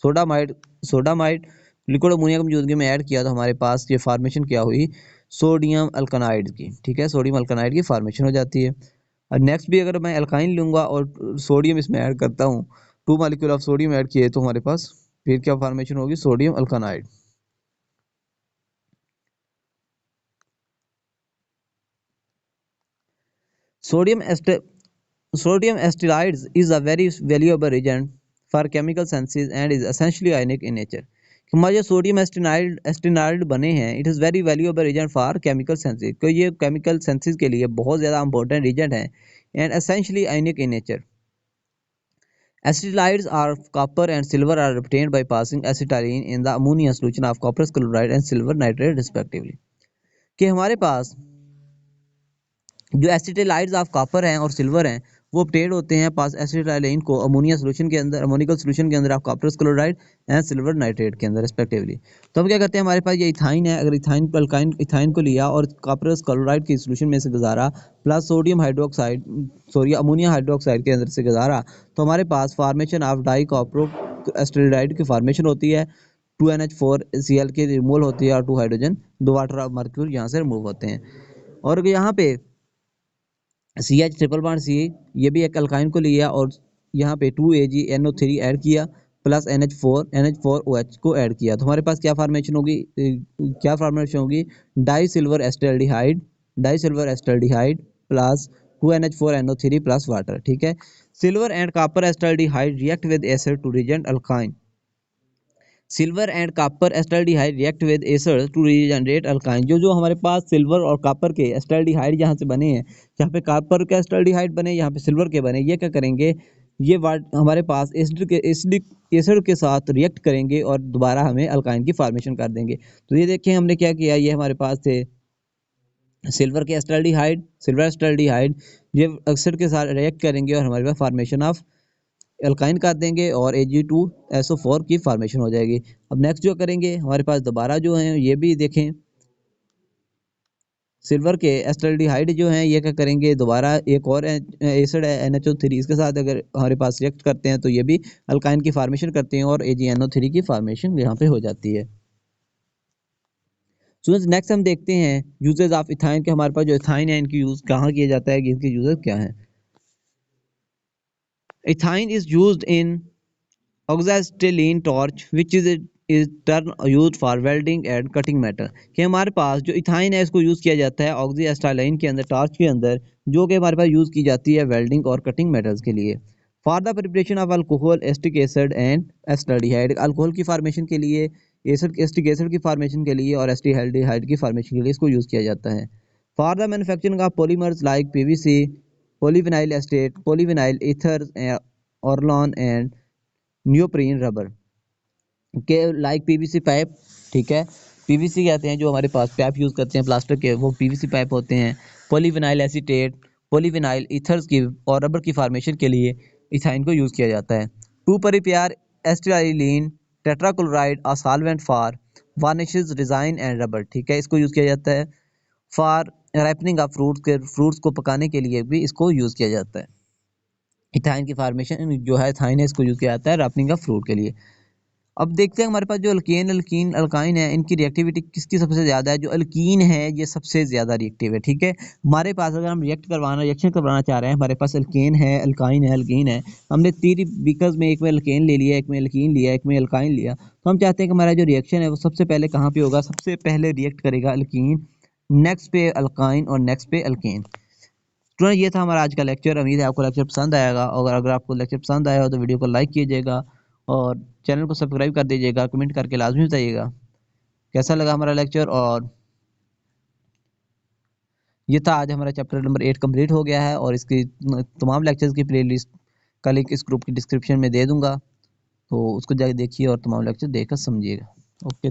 सोडामाइड सोडामाइड लिक्विड अमोनिया की मौजूदगी में ऐड किया, तो हमारे पास ये फार्मेशन क्या हुई, सोडियम अल्कनाइड की, ठीक है, सोडियम अल्कनाइड की फार्मेशन हो जाती है। और नेक्स्ट भी अगर मैं अल्काइन लूंगा और सोडियम इसमें ऐड करता हूँ, 2 मॉलिक्यूल ऑफ सोडियम ऐड किए, तो हमारे पास फिर क्या फार्मेशन होगी, sodium alkanide. Sodium Sodium acetaldehydes is a very valuable reagent for chemical synthesis and is essentially ionic in nature। हमारे जो सोडियम एस्टेनाइड बने हैं, it is very valuable reagent for chemical synthesis, तो ये केमिकल सिंथेसिस के लिए बहुत ज़्यादा इंपॉर्टेंट रीजेंट हैं and essentially ionic in nature. Acetylides are copper and silver are obtained by passing acetylene in the ammonia solution of copper chloride and silver nitrate respectively। कि हमारे पास जो एसिटाइलाइड्स ऑफ कॉपर हैं और सिल्वर हैं वो ऑब्टेन होते हैं पास एसिटाइलिन को अमोनिया सॉल्यूशन के अंदर, अमोनिकल सॉल्यूशन के अंदर of copper chloride and silver nitrate के अंदर रिस्पेक्टिवली। तो हम क्या करते हैं, हमारे पास ये इथाइन है, अगर इथाइन अल्काइन इथाइन को लिया और कॉपर क्लोराइड की सॉल्यूशन में से गुजारा plus sodium hydroxide sorry ammonia hydroxide के अंदर से गुजारा, तो हमारे पास फॉर्मेशन ऑफ डाई कॉपरो एस्टेराइड की फॉर्मेशन होती है, 2NH4Cl की रिमूवल होती है और 2 हाइड्रोजन 2 वाटर ऑफ मर्क्यूरी यहाँ से रिमूव होते हैं। और यहाँ पे CH ट्रिपल बॉन्ड सी, ये भी एक अल्काइन को लिया और यहाँ पे 2AgNO3 ऐड किया प्लस NH4OH को ऐड किया, तो हमारे पास क्या फॉर्मेशन होगी, di silver acetylide plus 2NH4NO3 plus water, ठीक है। Silver and copper acetylide react with acid to regenerate alkyne. Silver and copper acetylide react with acid to regenerate alkyne. जो हमारे पास सिल्वर और कॉपर के एस्टल्डिहाइड जहाँ से बने हैं, जहाँ पे कॉपर के एस्टल्डिहाइड बने, यहाँ पे सिल्वर के बने, ये क्या करेंगे, ये हमारे पास एसिड के साथ रिएक्ट करेंगे और दोबारा हमें अल्काइन की फॉर्मेशन कर देंगे। तो ये देखें हमने क्या किया, ये हमारे पास थे सिल्वर के एस्टल्डिहाइड, ये एसिड के साथ रिएक्ट करेंगे और हमारे पास फॉर्मेशन ऑफ एल्काइन कर देंगे और Ag2SO4 की फॉर्मेशन हो जाएगी। अब नेक्स्ट जो करेंगे, हमारे पास दोबारा जो है ये भी देखें, सिल्वर के एस्टल्डिहाइड जो हैं ये क्या करेंगे, दोबारा एक और एसिड है NHO3, इसके साथ अगर हमारे पास रिएक्ट करते हैं तो ये भी अल्काइन की फॉर्मेशन करते हैं और AgNO3 की फॉर्मेशन यहाँ पे हो जाती है। सो नेक्स्ट हम देखते हैं यूजेज ऑफ इथाइन के। हमारे पास जो इथाइन है इनकी यूज कहाँ किया जाता है, इनके यूजेज क्या हैं। Ethyne is used in oxyacetylene torch which is turn use for welding and cutting metal. कि हमारे पास जो इथाइन है इसको यूज़ किया जाता है ऑक्सीएस्टाइलिन के अंदर, टॉर्च के अंदर, जो कि हमारे पास यूज़ की जाती है वेल्डिंग और कटिंग मेटल्स के लिए। For the preparation of alcohol acetic acid and acetaldehyde, alcohol की फार्मेशन के लिए, एस्टिक एसिड की फार्मेशन के लिए और एस्टिहाइड की फार्मेशन के लिए इसको यूज़ किया जाता है। For the manufacturing of polymers like PVC, polyvinyl estate, polyvinyl ether, Orlon and neoprene rubber के लाइक PVC पाइप, ठीक है, PVC कहते हैं जो हमारे पास पाइप यूज़ करते हैं प्लास्टिक के, वो PVC पाइप होते हैं। पॉलीविनाइल एसीटेट, पॉलीविनाइल ईथर्स की और रबर की फार्मेशन के लिए इथाइन को यूज़ किया जाता है। To prepare acetylene tetrachloride a solvent for varnishes resin and rubber, ठीक है, इसको यूज़ किया जाता है। फॉर राइपनिंग ऑफ फ्रूट्स को पकाने के लिए भी इसको यूज़ किया जाता है। इथाइन की फार्मेशन जो है इथाइन है इसको यूज़ किया जाता है राइपनिंग ऑफ फ्रूट के लिए। अब देखते हैं हमारे पास जो अल्केन अल्कीन अल्काइन है इनकी रिएक्टिविटी किसकी सबसे ज़्यादा है। जो अल्कीन है ये सबसे ज़्यादा रिएक्टिव है। ठीक है, हमारे पास अगर हम रिएक्शन करवाना चाह रहे हैं, हमारे पास अल्केन है, अल्काइन है, अल्कीन है, हमने 3 बीकर्स में एक में अल्केन ले लिया, एक में अल्कीन लिया, एक में अल्काइन लिया, तो हम चाहते हैं कि हमारा जो रिएक्शन है वो सबसे पहले कहाँ पे होगा। सबसे पहले रिएक्ट करेगा अल्कीन, नेक्स्ट पे अल्काइन और नेक्स्ट पे अल्केन। स्टूडेंट ये था हमारा आज का लेक्चर। उम्मीद है आपको लेक्चर पसंद आएगा, और अगर आपको लेक्चर पसंद आया हो तो वीडियो को लाइक कीजिएगा और चैनल को सब्सक्राइब कर दीजिएगा। कमेंट करके लाजमी बताइएगा कैसा लगा हमारा लेक्चर। और ये था आज हमारा चैप्टर नंबर 8 कंप्लीट हो गया है, और इसकी तमाम लेक्चर्स की प्लेलिस्ट का लिंक इस ग्रुप की डिस्क्रिप्शन में दे दूंगा, तो उसको जाके देखिए और तमाम लेक्चर देखकर समझिएगा। ओके।